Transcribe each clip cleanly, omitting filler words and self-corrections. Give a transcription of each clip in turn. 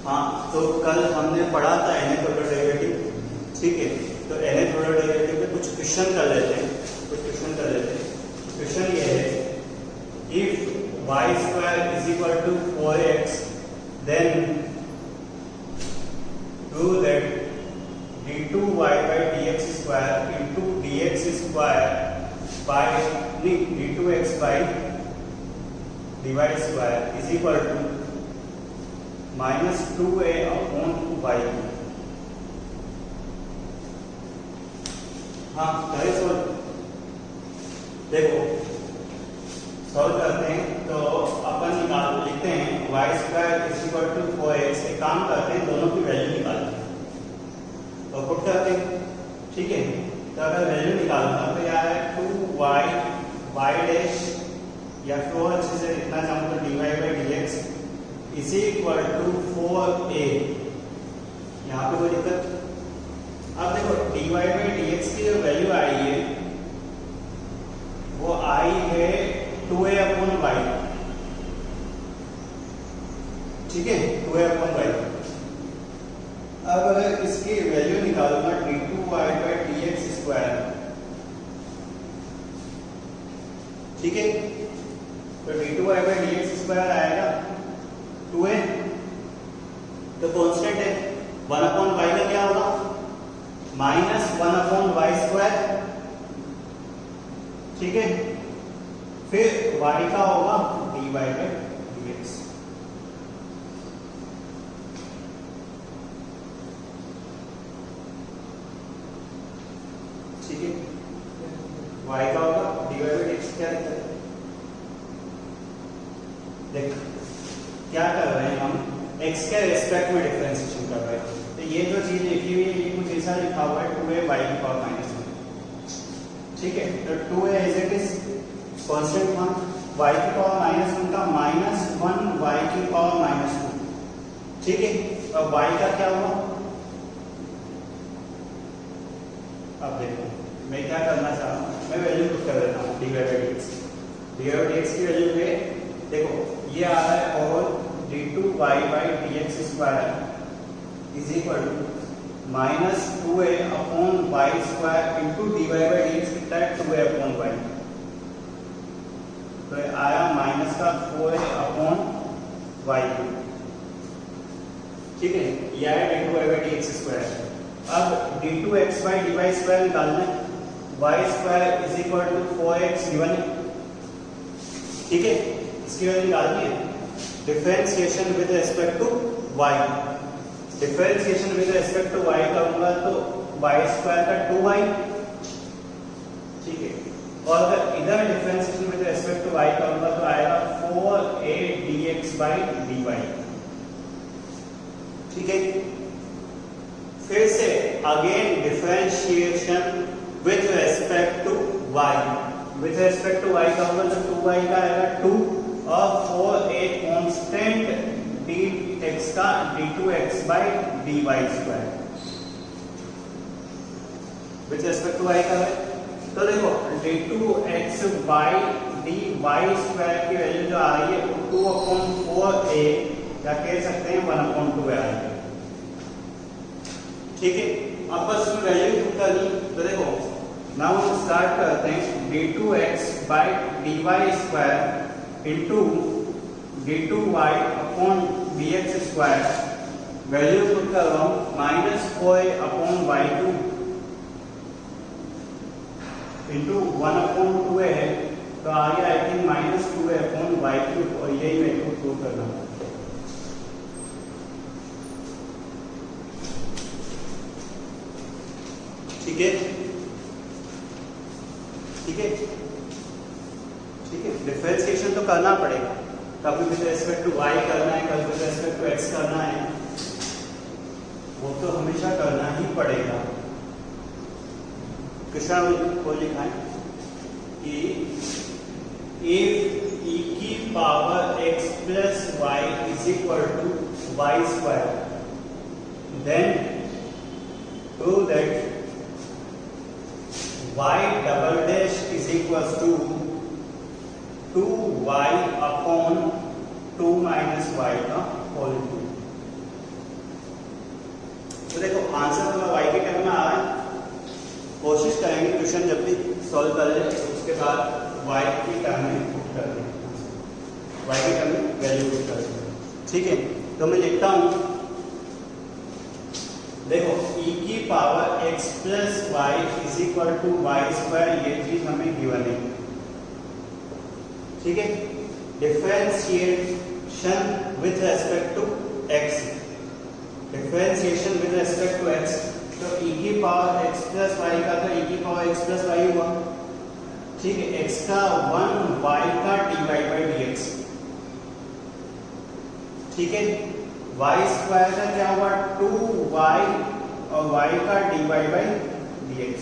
हाँ, तो कल हमने पढ़ा था nth ऑर्डर डेरिवेटिव, ठीक है। तो nth ऑर्डर डेरिवेटिव पे कुछ क्वेश्चन कर लेते हैं, क्वेश्चन ये है, if y square is equal to 4x then prove that d2y by dx square into dx square by d2x by dy square is equal to -2a upon y। हाँ, करें solve. देखो solve करते हैं तो अपन लिखते हैं y square is equal to 4x। एक काम करते हैं, दोनों की वैल्यू निकालते हैं और पुट करते हैं, ठीक है। तो अगर वैल्यू निकालना तो यह है 2y y डैश या फिर और अच्छे से लिखना चाहूँ तो dy by dx is equal to 4a। यहाँ पे कोई दिक्कत? अब देखो dy by dx की जो वैल्यू आई है वो आई है 2a अपॉन y, ठीक है, 2a अपॉन y। अब अगर इसकी वैल्यू निकालूंगा d2y by dx स्क्वायर, ठीक है, तो d2y by dx स्क्वायर आएगा 2a, तो कांस्टेंट है 1 अपॉन y का क्या होगा -1 अपॉन y स्क्वायर, ठीक है। फिर y का होगा dy by dx, ठीक है, y का होगा dy by dx। क्या लिखते हैं, देख क्या कर रहे हैं हम, x के रेस्पेक्ट में डिफरेंशिएशन कर रहे हैं। तो ये जो चीज लिखी हुई है ये कुछ ऐसा लिखा हुआ है 2a y की पावर -1, ठीक है। तो 2a as it is constant one, y की पावर -1 का -1 y की पावर -2, ठीक है। अब y का क्या हुआ, अब देखो मैं क्या करना चाह रहा हूँ, मैं वैल्यू पुट कर देता हूँ dy by dx। dy by dx की वैल्यू है, देखो ये आ रहा है और d2y by dx square is equal to -2a upon y square into dy by dx कितना है 2a अपॉन y, तो आया माइनस का 4a अपॉन y, ठीक है। यह है d2y by dx स्क्वायर। अब d2x by dy स्क्वायर निकालना है, y square is equal to 4x given है, ठीक है। इसकी वैल्यू निकालनी है, differentiation with respect to y, differentiation with respect to y करूंगा तो y स्क्वायर का 2y, ठीक है। और अगर इधर differentiation with respect to y करूंगा तो आएगा 4a dx by dy, ठीक है। फिर से again differentiation with respect to y, with respect to y करूंगा तो 2y का आएगा 2 और 4a कांस्टेंट dx का d2x by dy square with respect to y का है। तो देखो d2x by dy स्क्वायर की वैल्यू जो आ रही है वो 2 अपॉन 4a या कह सकते हैं 1 अपॉन 2 आ रही है, ठीक है। अब बस वैल्यू पुट करनी, तो देखो नाउ हम स्टार्ट करते हैं d2x by dy square into d2y upon dx square, value put कर रहा हूँ -4a upon y2 into 1 upon 2a है, तो आ गया I think -2a upon y3, और यही मेरे को प्रूव करना है, ठीक है, ठीक है, ठीक है। डिफरेंशिएशन तो करना पड़ेगा, कभी विद रिस्पेक्ट टू y करना है, कभी विद रिस्पेक्ट टू x करना है, वो तो हमेशा करना ही पड़ेगा। क्वेश्चन को लिखा है कि इफ e की power x plus y is equal to y square then prove that y double dash is equal to 2y upon 2 minus y का होल क्यूब। आंसर तो y के टर्म में आ रहा है, कोशिश करेंगे क्वेश्चन जब भी सॉल्व करें तो उसके बाद y की टर्म में पुट कर दें, y की टर्म में वैल्यू पुट कर दें। ठीक है, तो मैं लिखता हूँ, देखो e की power x plus Y is equal to Y square, ये चीज हमें गिवन है। ठीक है, differentiation with respect to x, differentiation with respect to x, तो e की पावर x प्लस वाई का तो e की पावर x प्लस वाई हुआ। ठीक है, x का 1 y का dy बाई dx। ठीक है, y स्क्वायर का क्या हुआ 2y और y का dy बाई dx।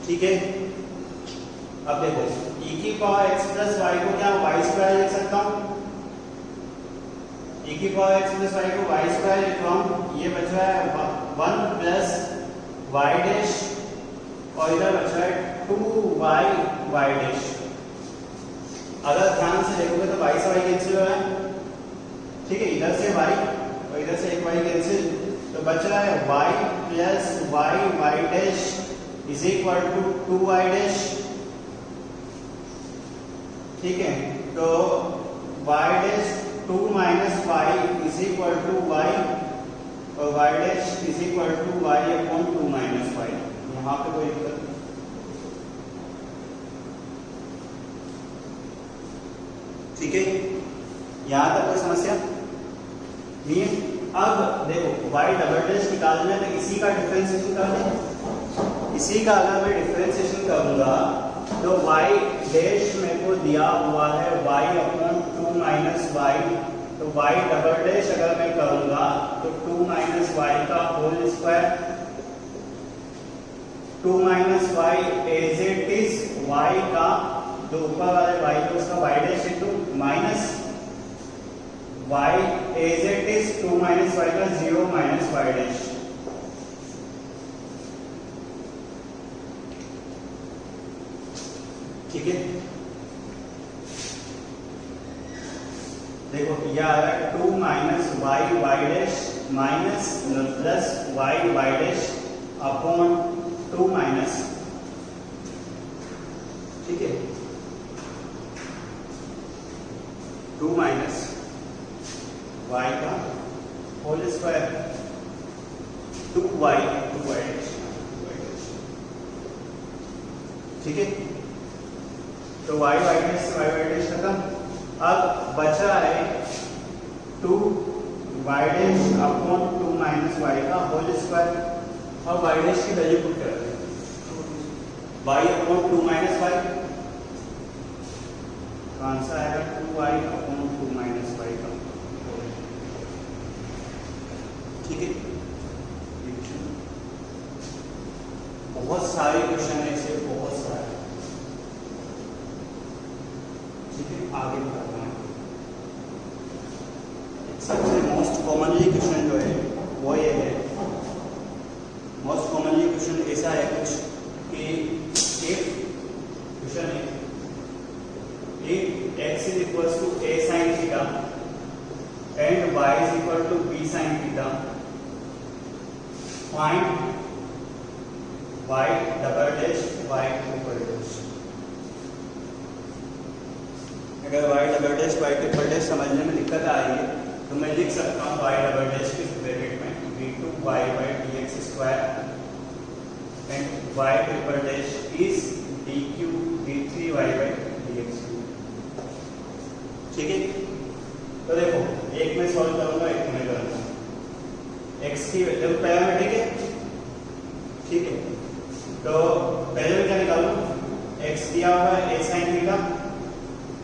ठीक है, अब देखो e की पावर x प्लस y को क्या y स्क्वायर लिख सकता हूँ, e की पावर x प्लस y को y स्क्वायर लिख रहा हूँ, ये बच रहा है 1 प्लस y डैश और इधर बच रहा है 2y y डैश। अगर ध्यान से देखोगे तो y से y कैंसिल हो रहा है। ठीक है, इधर से y और इधर से एक y कैंसिल, तो बच रहा है y plus y dash is equal to 2y dash. ठीक है, तो y dash 2 minus y is equal to y और y dash is equal to y upon 2 minus y। यहाँ पे कोई दिक्कत, ठीक है, यहाँ तक कोई समस्या नहीं है। अब देखो y डबल डैश निकालना है तो इसी का डिफरेंशिएशन कर दें। इसी का अगर मैं डिफरेंशिएशन करूंगा तो y डैश मेरे को दिया हुआ है y अपॉन 2 माइनस y, तो y डबल डैश अगर मैं करूंगा तो 2 माइनस y का whole square, 2 minus y as it is y का जो ऊपर वाले y को उसका y dash into minus y as it is 2 minus y का 0 माइनस y डैश। ठीक है, देखो यह आ रहा है 2 minus y dash minus plus y dash upon 2 minus. ठीक है, 2 माइनस y का होल स्क्वायर 2y डैश। ठीक है, तो y डैश से y डैश खत्म। अब बचा है 2y dash upon 2 minus y का होल स्क्वायर, और y डैश की वैल्यू पुट कर दें, y अपॉन 2 माइनस y, तो आंसर आएगा 2y अपॉन 2 माइनस y का। ठीक है, बहुत सारे क्वेश्चन है ऐसे, बहुत सारे। ठीक है, आगे बढ़ते हैं। सबसे मोस्ट कॉमनली क्वेश्चन जो है वो ये है, मोस्ट कॉमनली क्वेश्चन ऐसा है कुछ कि एक क्वेश्चन है, x is equals to a sin theta and y is equal to b sin theta, find y double dash y triple dash। अगर y double dash y triple dash समझने में दिक्कत आ रही है तो मैं लिख सकता हूँ y डबल डैश के ब्रैकेट में v2y by dx square and y triple dash is dq v3y by dx। ठीक है, तो देखो एक में सॉल्व करूंगा, एक में करूंगा। x की वैल्यू पैरामीट्रिक है। ठीक है, तो पहले में क्या निकालूं, x दिया हुआ है a sin थीटा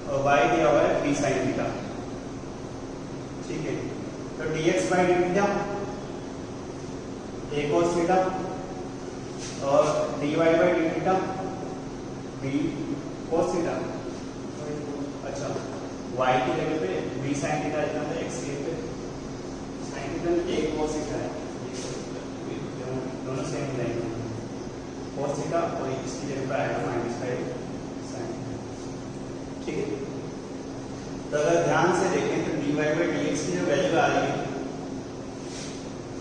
और y दिया हुआ है b sin थीटा। ठीक है, तो dx बाई dt क्या a cos थीटा और dy बाई dt क्या b cos थीटा। अच्छा, y की जगह पे b sin थीटा लिखना था, x की जगह पे sin theta a cos theta है, दोनों सेम लाइन cos थीटा और इसकी जगह पे आएगा -5 sin। ठीक है, तो अगर ध्यान से देखें तो dy बाई dx की जो वैल्यू आ रही है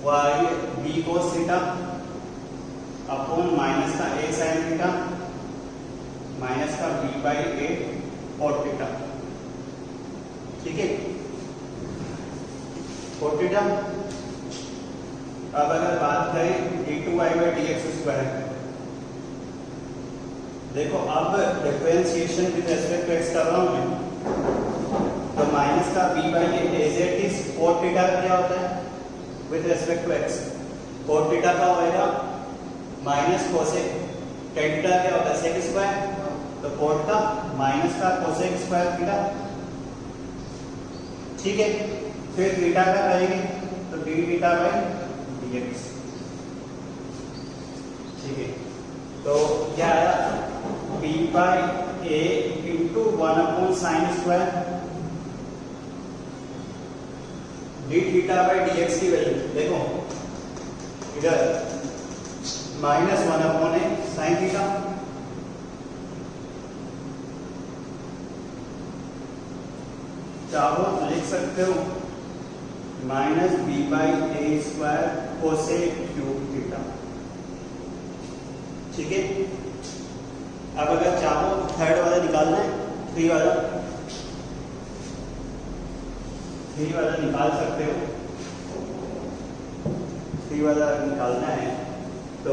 y b cos theta upon minus का ए साइन थीटा माइनस का b by a cot theta. ठीक है, कॉट थीटा। अब अगर बात करें d2y/dx², देखो अब differentiation with respect to x कर रहा हूं मैं, तो माइनस का b by a as it is cot theta का क्या होता है with respect to x, cot theta का होएगा माइनस कोसेक, टेन थीटा क्या होता है सेक स्क्वायर, तो कॉट का माइनस का कोसेक स्क्वायर थीटा। ठीक है, फिर थीटा का करेंगे तो डी थीटा बाई dx। ठीक है, तो क्या आया b by A into 1/sin square D theta by dx की वैल्यू देखो इधर -1/a sin थीटा, चाहो तो लिख सकते हो -b/a² कोसेक क्यूब थीटा। ठीक है, अब अगर चाहो थर्ड वाला निकालना है, थ्री वाला निकाल सकते हो, थ्री वाला निकालना है तो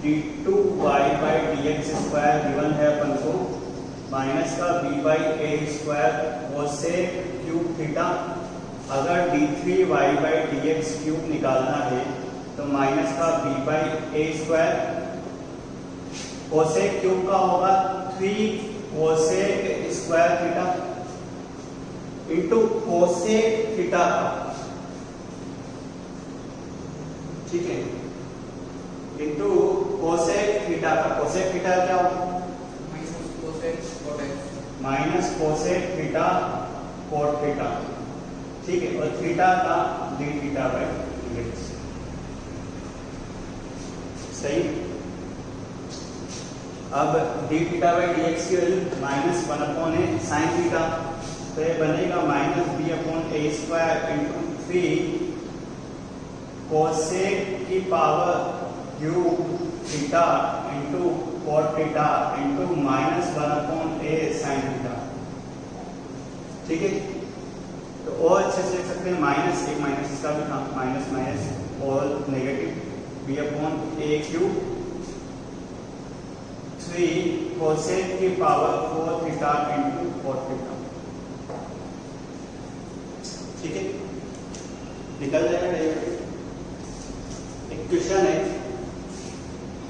d2y/dx² गिवन है अपन को माइनस का b/a² कोसेक क्यूब थीटा। अगर d3y/dx³ निकालना है तो माइनस का b/a² कोसेक क्यूब का होगा 3 cosec square theta into cosec theta का। ठीक है, इंटू कोसेक थीटा का, कोसेक थीटा क्या होगा minus cosec theta cot theta. ठीक है, और थीटा का डी थीटा बाई dx। सही, अब डी थीटा बाई dx की वैल्यू -1/a sin थीटा, तो ये बनेगा -b/a² इंटू 3 कोसेक की power cube theta into cot theta into -1/a sin theta. ठीक है, तो और अच्छे से लिख सकते हैं माइनस, एक माइनस इसका भी था, माइनस माइनस और नेगेटिव b/a³ 3 कोसेक की power 4 theta into cot theta. ठीक है, निकल जाएगा डेरिवेटिव। एक क्वेश्चन है,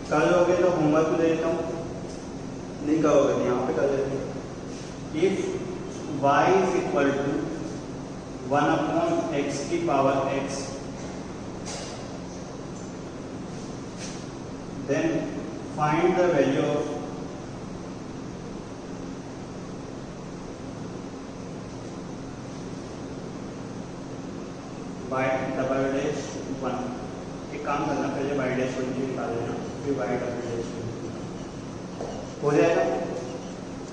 कर लोगे तो होमवर्क दे देता हूँ, नहीं करोगे तो यहाँ पे कर देते हैं। If y is equal to 1/x की power x, then find the value of y'1। एक काम करना, पहले y'1 निकाल लेना, फिर y'1 हो जाएगा।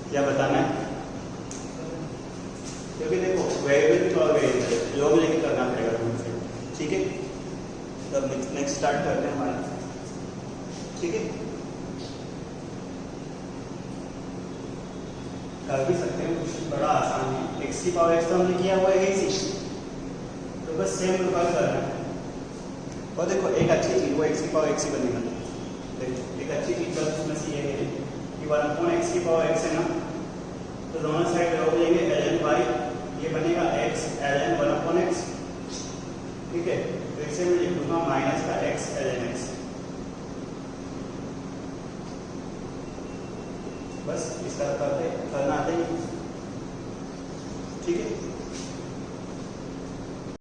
क्या बताना है, क्योंकि देखो वेरिएबल तो वेरिएबल योग लेके करना पड़ेगा तुमसे। ठीक है, तब नेक्स्ट स्टार्ट करते हैं हमारा। ठीक है, कर भी सकते हैं, कुछ बड़ा आसान है। x की पावर x तो हमने किया हुआ है इसी, तो बस सेम रूपाल करना है। और देखो एक अच्छी चीज, वो x की पावर x ही बनेगा। देखो एक अच्छी चीज बस उसमें से ये है कि 1/x की पावर x है ना, तो दोनों साइड लॉग लेंगे ln y, ये बनेगा x ln 1/x। ठीक है, तो इसे मैं लिख दूंगा माइनस का x ln x। बस इस तरह करते करना आते ही। ठीक है।